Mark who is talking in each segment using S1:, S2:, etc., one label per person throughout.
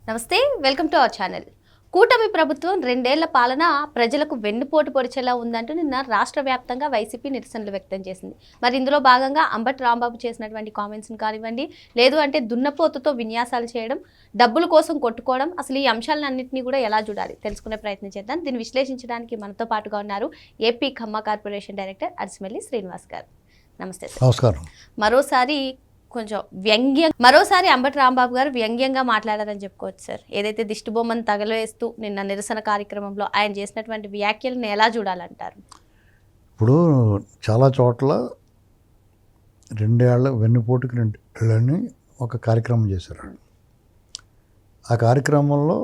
S1: నమస్తే, welcome to our channel. కూటమి ప్రభుత్వం 2 ఏళ్ల పాలన ప్రజలకు వెన్నుపోటు పొడిచేలా ఉందంటూ నిన్న రాష్ట్ర వ్యాప్తంగా వైసీపీ నిరసనలు వ్యక్తం చేసింది. మరి ఇందులో భాగంగా అంబటి రాంబాబు చేసినటువంటి కామెంట్స్ని కానివ్వండి, లేదు అంటే దున్నపోతుతో విన్యాసాలు చేయడం, డబ్బుల కోసం కొట్టుకోవడం, అసలు ఈ అంశాలన్నింటినీ కూడా ఎలా చూడాలి తెలుసుకునే ప్రయత్నం చేద్దాం. దీన్ని విశ్లేషించడానికి మనతో పాటుగా ఉన్నారు ఏపీ ఖమ్మ కార్పొరేషన్ డైరెక్టర్ అరిసిమెల్లి శ్రీనివాస్ గారు. నమస్తే సార్.
S2: నమస్కారం.
S1: మరోసారి అంబటి రాంబాబు గారు వ్యంగ్యంగా మాట్లాడారని చెప్పుకోవచ్చు సార్. ఏదైతే దిష్టి బొమ్మను తగలేస్తూ నిన్న నిరసన కార్యక్రమంలో ఆయన చేసినటువంటి వ్యాఖ్యలను ఎలా చూడాలంటారు?
S2: ఇప్పుడు చాలా చోట్ల 2 ఏళ్ల వెన్నుపోటుకి 2 ఏళ్ళని ఒక కార్యక్రమం చేశారు. ఆ కార్యక్రమంలో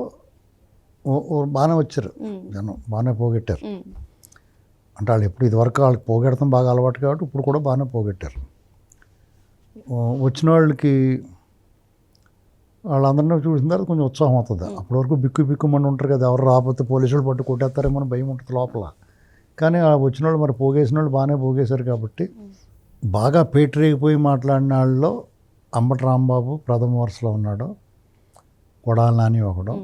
S2: బాగానే వచ్చారు జనం, బాగానే పోగొట్టారు. అంటే వాళ్ళు ఎప్పుడు ఇదివరకు వాళ్ళకి పోగొడతాం బాగా అలవాటు కాబట్టి ఇప్పుడు కూడా బాగానే పోగొట్టారు. వచ్చిన వాళ్ళకి వాళ్ళందరినీ చూసిన తర్వాత కొంచెం ఉత్సాహం అవుతుంది. అప్పటి వరకు బిక్కుమని ఉంటారు కదా, ఎవరు రాకపోతే పోలీసులు పట్టు కొట్టేస్తారేమో అని భయం ఉంటుంది లోపల. కానీ వచ్చిన వాళ్ళు మరి పోగేసిన వాళ్ళు బాగానే పోగేశారు కాబట్టి బాగా పేటరేగిపోయి మాట్లాడిన వాళ్ళలో అంబటి రాంబాబు ప్రథమ వరుసలో ఉన్నాడు, కొడాలి నాని ఒకడు,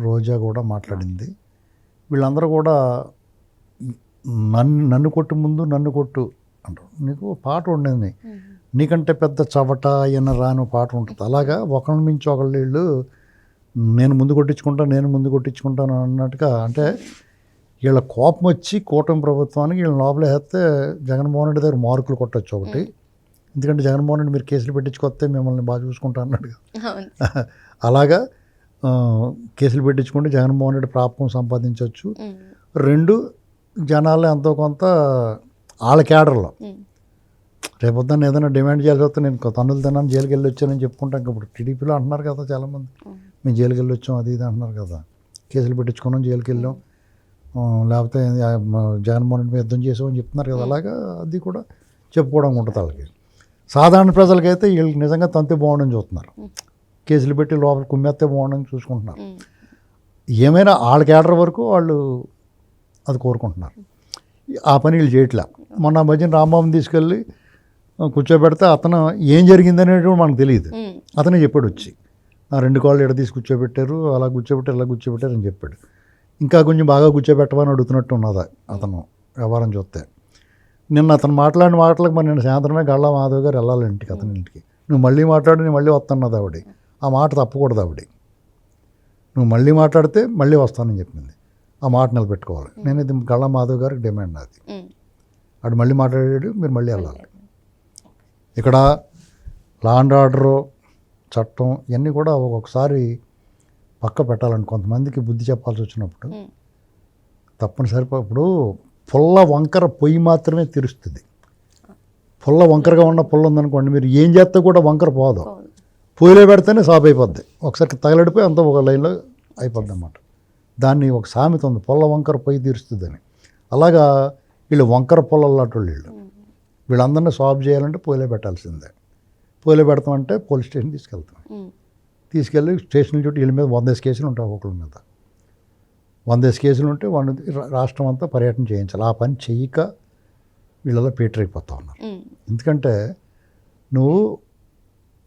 S2: రోజా కూడా మాట్లాడింది. వీళ్ళందరూ కూడా నన్ను కొట్టు ముందు నన్ను కొట్టు అంటారు. నీకు పాట ఉండేది, నీకంటే పెద్ద చవట అయిన రాని పాట ఉంటుంది. అలాగా ఒకళ్ళ మించి ఒకళ్ళు నేను ముందు కొట్టించుకుంటాను అన్నట్టుగా. అంటే వీళ్ళ కోపం వచ్చి కూటమి ప్రభుత్వానికి వీళ్ళ లోపల వేస్తే జగన్మోహన్ రెడ్డి దగ్గర మార్కులు కొట్టచ్చు ఒకటి. ఎందుకంటే జగన్మోహన్ రెడ్డి మీరు కేసులు పెట్టించుకొస్తే మిమ్మల్ని బాగా చూసుకుంటా అన్నట్టుగా. అలాగా కేసులు పెట్టించుకుంటే జగన్మోహన్ రెడ్డి ప్రాపకం సంపాదించవచ్చు. 2 జనాలు ఎంతో కొంత వాళ్ళ క్యాడర్లో రేపొద్దున ఏదైనా డిమాండ్ చేయాల్సి వస్తే నేను తన్నులు తిన్నాను జైలుకి వెళ్ళి వచ్చానని చెప్పుకుంటాం. ఇప్పుడు టీడీపీలో అంటున్నారు కదా చాలామంది, మేము జైలుకి వెళ్ళి వచ్చాం అది ఇది అంటున్నారు కదా, కేసులు పెట్టించుకున్నాం జైలుకి వెళ్ళాం, లేకపోతే జగన్మోహన్ రెడ్డి మీద యుద్ధం చేసామని చెప్తున్నారు కదా. అలాగా అది కూడా చెప్పుకోవడం ఉంటుంది వాళ్ళకి. సాధారణ ప్రజలకైతే వీళ్ళకి నిజంగా తంతే బాగుండని చూస్తున్నారు, కేసులు పెట్టి లోపల కుమ్మేస్తే బాగుండని చూసుకుంటున్నారు. ఏమైనా వాళ్ళ క్యాడర్ వరకు వాళ్ళు అది కోరుకుంటున్నారు. ఆ పని వీళ్ళు చేయట్లే. మొన్న మధ్యన రాంబాబుని తీసుకెళ్ళి కూర్చోబెడితే అతను ఏం జరిగిందనేది మనకు తెలియదు. అతనే చెప్పాడు వచ్చి, నా 2 కాళ్ళు ఎడ తీసి కూర్చోబెట్టారు, అలా కూర్చోబెట్టారు ఇలా కూర్చోబెట్టారు అని చెప్పాడు. ఇంకా కొంచెం బాగా కూర్చోబెట్టమని అడుగుతున్నట్టు ఉన్నది అతను వ్యవహారం చూస్తే. నిన్న అతను మాట్లాడిన మాటలకు మరి నేను సాయంత్రమే గళ్ళ మాధవ్ గారు వెళ్ళాలి ఇంటికి, అతని ఇంటికి. నువ్వు మళ్ళీ మాట్లాడి నేను మళ్ళీ వస్తున్నది ఆవిడ. ఆ మాట తప్పకూడదు ఆవిడ. నువ్వు మళ్ళీ మాట్లాడితే మళ్ళీ వస్తానని చెప్పింది. ఆ మాట నిలబెట్టుకోవాలి. నేను ఇది గళ్ళ మాధవ్ గారికి డిమాండ్ అది. ఆడు మళ్ళీ మాట్లాడాడు, మీరు మళ్ళీ వెళ్ళాలి. ఇక్కడ లా అండ్ ఆర్డరు చట్టం ఇవన్నీ కూడా ఒక్కొక్కసారి పక్క పెట్టాలని కొంతమందికి బుద్ధి చెప్పాల్సి వచ్చినప్పుడు తప్పనిసరి. ఇప్పుడు పుల్ల వంకర పొయ్యి మాత్రమే తెరుస్తుంది. పుల్ల వంకరగా ఉన్న పుల్ల ఉందనుకోండి, మీరు ఏం చేస్తే కూడా వంకర పోదు, పొయ్యిలో పెడితేనే సాఫ్ అయిపోద్ది. ఒకసారి తగలడిపోయి అంతా ఒక లైన్లో అయిపోద్ది అన్నమాట. దాన్ని ఒక సామెత ఉంది, పుల్ల వంకర పొయ్యి తీరుస్తుందని. అలాగా వీళ్ళు వంకర పుల్లలాంటి వీళ్ళందరినీ సాల్వ్ చేయాలంటే పొయ్యిలో పెట్టాల్సిందే. పొయ్యిలో పెడతామంటే పోలీస్ స్టేషన్ తీసుకెళ్ళి స్టేషన్ చుట్టూ వీళ్ళ మీద 100 కేసులు ఉంటాయి. ఒక్కొక్కరి మీద 100 కేసులు ఉంటే వాళ్ళు రాష్ట్రం అంతా పర్యటన చేయించాలి. ఆ పని చెయ్యక వీళ్ళలో పేటరైపోతూ ఉన్నారు. ఎందుకంటే నువ్వు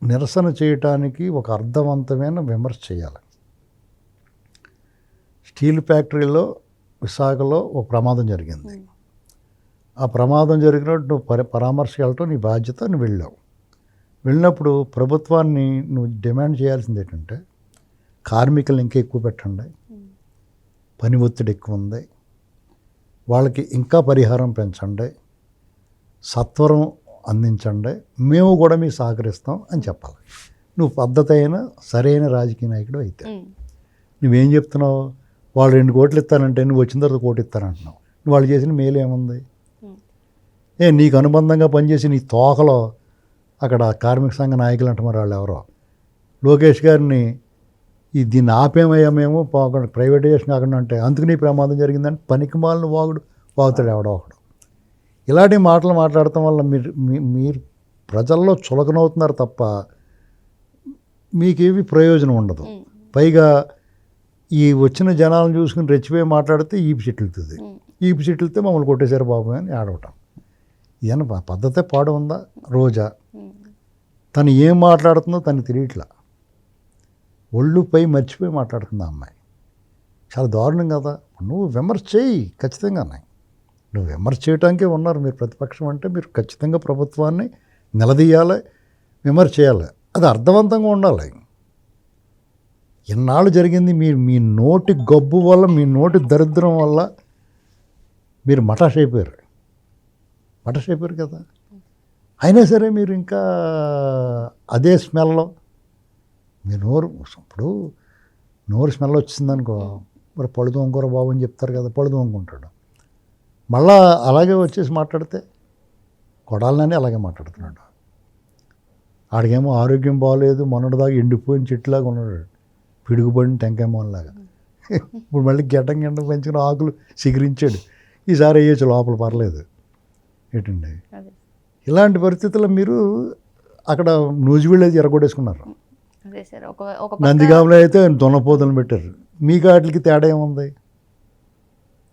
S2: నిరసన చేయటానికి ఒక అర్థవంతమైన విమర్శ చేయాలి. స్టీల్ ఫ్యాక్టరీలో విశాఖలో ఒక ప్రమాదం జరిగింది. ఆ ప్రమాదం జరిగినప్పుడు నువ్వు పరామర్శ వెళ్ళటం నీ బాధ్యత. నువ్వు వెళ్ళినప్పుడు ప్రభుత్వాన్ని నువ్వు డిమాండ్ చేయాల్సింది ఏంటంటే, కార్మికులు ఇంకా ఎక్కువ పెట్టండి, పని ఒత్తిడి ఎక్కువ ఉంది, వాళ్ళకి ఇంకా పరిహారం పెంచండి, సత్వరం అందించండి, మేము కూడా మీకు సహకరిస్తాం అని చెప్పాలి. నువ్వు పద్ధతి అయిన సరైన రాజకీయ నాయకుడు అయితే. నువ్వేం చెప్తున్నావు, వాళ్ళు 2 కోట్లు ఇస్తానంటే నువ్వు వచ్చిన తర్వాత 1 కోటి ఇస్తానంటున్నావు. నువ్వు వాళ్ళు చేసిన మేలు ఏముంది? నీకు అనుబంధంగా పనిచేసి నీ తోకలో అక్కడ కార్మిక సంఘ నాయకులు అంట, మరి వాళ్ళు ఎవరో లోకేష్ గారిని దీన్ని ఆపేమయ్యా మేము ప్రైవేటైజేషన్ కాకుండా అంటే అందుకు నీ ప్రమాదం జరిగిందంటే పనికిమాలిన వాగుతాడు ఎవడో ఒకడు. ఇలాంటి మాటలు మాట్లాడటం వల్ల మీరు ప్రజల్లో చులకనవుతున్నారు తప్ప మీకేవి ప్రయోజనం ఉండదు. పైగా ఈ వచ్చిన జనాలను చూసుకుని రెచ్చిపోయి మాట్లాడితే ఈపి చెట్లుతుంది, ఈపి చెట్లితే మమ్మల్ని కొట్టేశారు బాబు అని ఆడవటం. ఈయన పద్ధతే పాడు ఉందా? రోజా తను ఏం మాట్లాడుతుందో తనకు తెలియట్లా. ఒళ్ళుపై మర్చిపోయి మాట్లాడుతుంది ఆ అమ్మాయి. చాలా దారుణం కదా. నువ్వు విమర్శ చేయి ఖచ్చితంగానే. నువ్వు విమర్శ చేయడానికే ఉన్నారు మీరు. ప్రతిపక్షం అంటే మీరు ఖచ్చితంగా ప్రభుత్వాన్ని నిలదీయాలి, విమర్శ చేయాలి. అది అర్థవంతంగా ఉండాలి. ఎన్నాళ్ళు జరిగింది మీ నోటి గబ్బు వల్ల, మీ నోటి దరిద్రం వల్ల మీరు మటాష్ అయిపోయారు కదా. అయినా సరే మీరు ఇంకా అదే స్మెల్లో మీ ఇప్పుడు నోరు స్మెల్ వచ్చిందనుకో, మరి పళ్ళు తోముకోర బాబు అని చెప్తారు కదా, పళ్ళు తోముకుంటాడు. మళ్ళా అలాగే వచ్చేసి మాట్లాడితే కొడాలని అలాగే మాట్లాడుతున్నాడు. ఆడికేమో ఆరోగ్యం బాగోలేదు, మొన్నటిదాకా ఎండిపోయిన చెట్టులాగా ఉన్నాడు, పిడుగుపడిన టెంకాయ మొన్నలాగా. ఇప్పుడు మళ్ళీ గెడ్డం పెంచుకుని ఆకులు చిగురించాడు. ఈసారి వేయచ్చు లోపల, పర్లేదు ఏంటండి. ఇలాంటి పరిస్థితుల్లో మీరు అక్కడ నూజివీళ్ళేది ఎరగొట్టేసుకున్నారు. నందిగామలో అయితే దొన్నపోతలు పెట్టారు. మీకు వాటికి తేడా ఏముంది?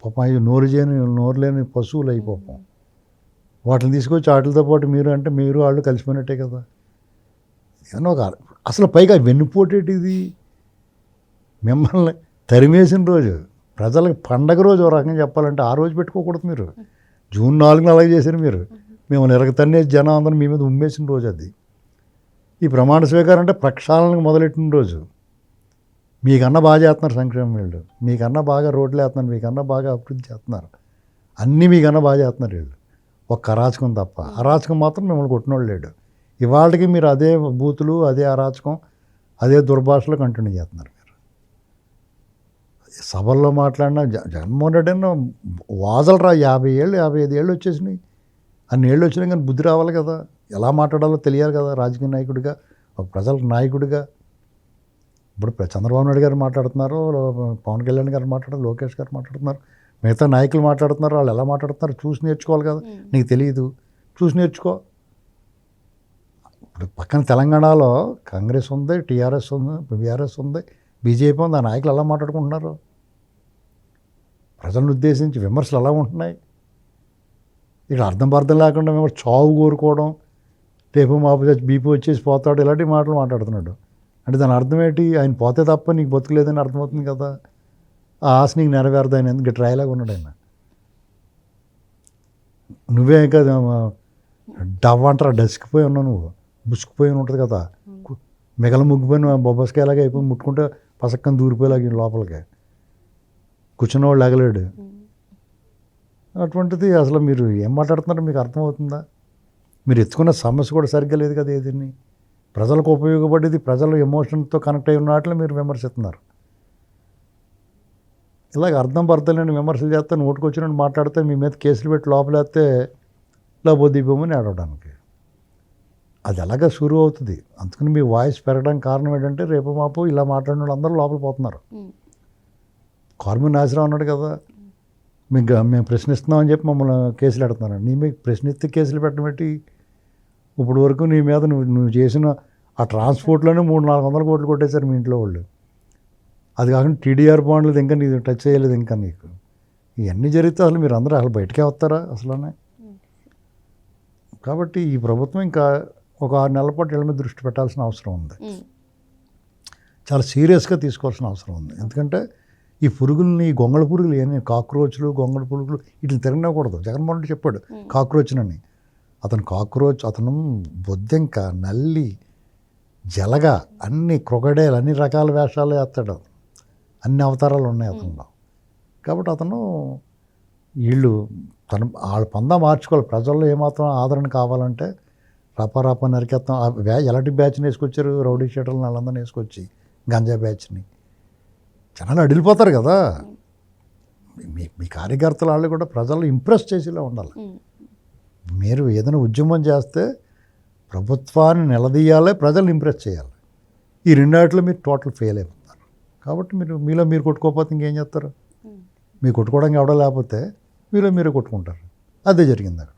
S2: పాపం అవి నోరు లేని పశువులు అయిపోపం. వాటిని తీసుకొచ్చి వాటితో పాటు మీరు అంటే మీరు వాళ్ళు కలిసిపోయినట్టే కదా. ఏమన్నా అసలు పైగా వెన్నుపోటేటిది మిమ్మల్ని తరిమేసిన రోజు, ప్రజలకు పండగ రోజు ఒక రకంగా చెప్పాలంటే ఆ రోజు పెట్టుకోకూడదు. మీరు జూన్ 4న అలాగే చేశారు. మీరు మిమ్మల్ని ఎరగతన్నేసి జనం అందరూ మీ మీద ఉమ్మేసిన రోజు అది. ఈ ప్రమాణ స్వీకారం అంటే ప్రక్షాళనకు మొదలెట్టిన రోజు. మీకన్నా బాగా చేస్తున్నారు సంక్షేమం వీళ్ళు, మీకన్నా బాగా రోడ్లు వేస్తున్నారు, మీకన్నా బాగా అభివృద్ధి చేస్తున్నారు, అన్నీ మీకన్నా బాగా చేస్తున్నారు వీళ్ళు. ఒక్క అరాచకం తప్ప, అరాచకం మాత్రం మిమ్మల్ని కొట్టినోళ్ళు లేడు. ఇవాళకి మీరు అదే బూతులు, అదే అరాచకం, అదే దుర్భాషలు కంటిన్యూ చేస్తున్నారు. మీరు సభల్లో మాట్లాడినా జగన్మోహన్ రెడ్డి అన్న వాజలు 50 ఏళ్ళు 55 ఏళ్ళు వచ్చేసినాయి. అన్ని ఏళ్ళు వచ్చినాయి కానీ బుద్ధి రావాలి కదా, ఎలా మాట్లాడాలో తెలియాలి కదా. రాజకీయ నాయకుడిగా, ఒక ప్రజలకు నాయకుడిగా. ఇప్పుడు చంద్రబాబు నాయుడు గారు మాట్లాడుతున్నారు, పవన్ కళ్యాణ్ గారు మాట్లాడుతున్నారు, లోకేష్ గారు మాట్లాడుతున్నారు, మిగతా నాయకులు మాట్లాడుతున్నారు. వాళ్ళు ఎలా మాట్లాడుతున్నారు చూసి నేర్చుకోవాలి కదా. నీకు తెలియదు, చూసి నేర్చుకో. ఇప్పుడు పక్కన తెలంగాణలో కాంగ్రెస్ ఉంది, టీఆర్ఎస్ ఉంది, బీఆర్ఎస్ ఉంది, బీజేపీ ఉంది. ఆ నాయకులు ఎలా మాట్లాడుకుంటున్నారు? ప్రజలను ఉద్దేశించి విమర్శలు ఎలా ఉంటున్నాయి? ఇక్కడ అర్థం లేకుండా మేము చావు కోరుకోవడం, రేపు మాపు బీపీ వచ్చేసి పోతాడు, ఇలాంటి మాటలు మాట్లాడుతున్నాడు. అంటే దాని అర్థం ఏంటి? ఆయన పోతే తప్ప నీకు బతుకులేదని అర్థమవుతుంది కదా. ఆ ఆశ నీకు నెరవేరదు. ఆయన ఎందుకు ట్రైలాగా ఉన్నాడు ఆయన. నువ్వే కదా డవ్ అంటారా, డస్కిపోయి ఉన్నావు నువ్వు, బుసుకుపోయి ఉంటుంది కదా, మిగల ముగ్గిపోయిన బొబ్బస్కాయలాగా అయిపోయి ముట్టుకుంటే పసక్కని దూరిపోయేలాగా లోపలికి కూర్చున్నవాళ్ళు ఎగలేడు. అటువంటిది అసలు మీరు ఏం మాట్లాడుతున్నారో మీకు అర్థమవుతుందా? మీరు ఎత్తుకున్న సమస్య కూడా సరిగ్గా లేదు కదా. ఏదన్నీ ప్రజలకు ఉపయోగపడేది, ప్రజల ఎమోషన్తో కనెక్ట్ అయి ఉన్న వాటిని మీరు విమర్శిస్తున్నారు. ఇలాగ అర్థం లేని విమర్శలు చేస్తే, నోటుకు వచ్చినట్టు మాట్లాడితే, మీ మీద కేసులు పెట్టి లోపలేస్తే లోపొద్దిపోమని ఆడవడానికి అది ఎలాగ షురూ అవుతుంది. అందుకని మీ వాయిస్ పెరగడానికి కారణం ఏంటంటే, రేపు మాపు ఇలా మాట్లాడిన వాళ్ళు అందరూ లోపల పోతున్నారు. కార్మిక నాశనం అన్నాడు కదా, మేము ప్రశ్నిస్తున్నామని చెప్పి మమ్మల్ని కేసులు పెడుతున్నారు. నీ మీద ప్రశ్నిస్తే కేసులు పెట్టడం పెట్టి, ఇప్పుడు వరకు నీ మీద నువ్వు చేసిన ఆ ట్రాన్స్పోర్ట్లోనే 300-400 కోట్లు కొట్టేశారు మీ ఇంట్లో వాళ్ళు. అది కాకుండా టీడీఆర్ బాండ్లు ఇంకా నీకు టచ్ చేయలేదు. ఇంకా నీకు ఇవన్నీ జరిగితే అసలు మీరు అందరూ అసలు బయటకే వస్తారా అసలునే? కాబట్టి ఈ ప్రభుత్వం ఇంకా ఒక 6 నెలల పాటు వీళ్ళ మీద దృష్టి పెట్టాల్సిన అవసరం ఉంది. చాలా సీరియస్గా తీసుకోవాల్సిన అవసరం ఉంది. ఎందుకంటే ఈ పురుగుల్ని, గొంగళ పురుగులు ఏమి, కాక్రోచ్లు, గొంగళ పురుగులు వీటిని తిరగకూడదు. జగన్మోహన్ రెడ్డి చెప్పాడు కాక్రోచ్నని. అతను బొద్దెంక, నల్లి, జలగ, అన్ని క్రొకడైల్, అన్ని రకాల వేషాలు వేస్తాడు. అన్ని అవతారాలు ఉన్నాయి అతనిలో. కాబట్టి అతను వాళ్ళ పందా మార్చుకోవాలి. ప్రజల్లో ఏమాత్రం ఆదరణ కావాలంటే రప నరికేస్తాం. ఎలాంటి బ్యాచ్ని వేసుకొచ్చారు? రౌడీ షీటర్లను వాళ్ళందరినీ వేసుకొచ్చి, గంజా బ్యాచ్ని. జనాలు అడిలిపోతారు కదా. మీ కార్యకర్తలు వాళ్ళు కూడా ప్రజలు ఇంప్రెస్ చేసేలా ఉండాలి. మీరు ఏదైనా ఉద్యమం చేస్తే ప్రభుత్వాన్ని నిలదీయాలి, ప్రజల్ని ఇంప్రెస్ చేయాలి. ఈ రెండాటిలో మీరు టోటల్ ఫెయిల్ అయిపోతారు. కాబట్టి మీలో మీరు కొట్టుకోకపోతే ఇంకేం చేస్తారు? మీరు కొట్టుకోవడానికి ఎవడో లేకపోతే మీరే కొట్టుకుంటారు. అదే జరిగింది అక్కడ.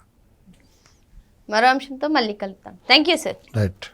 S1: మరో అంశంతో మళ్ళీ కలుద్దాం. Thank you sir.
S2: రైట్.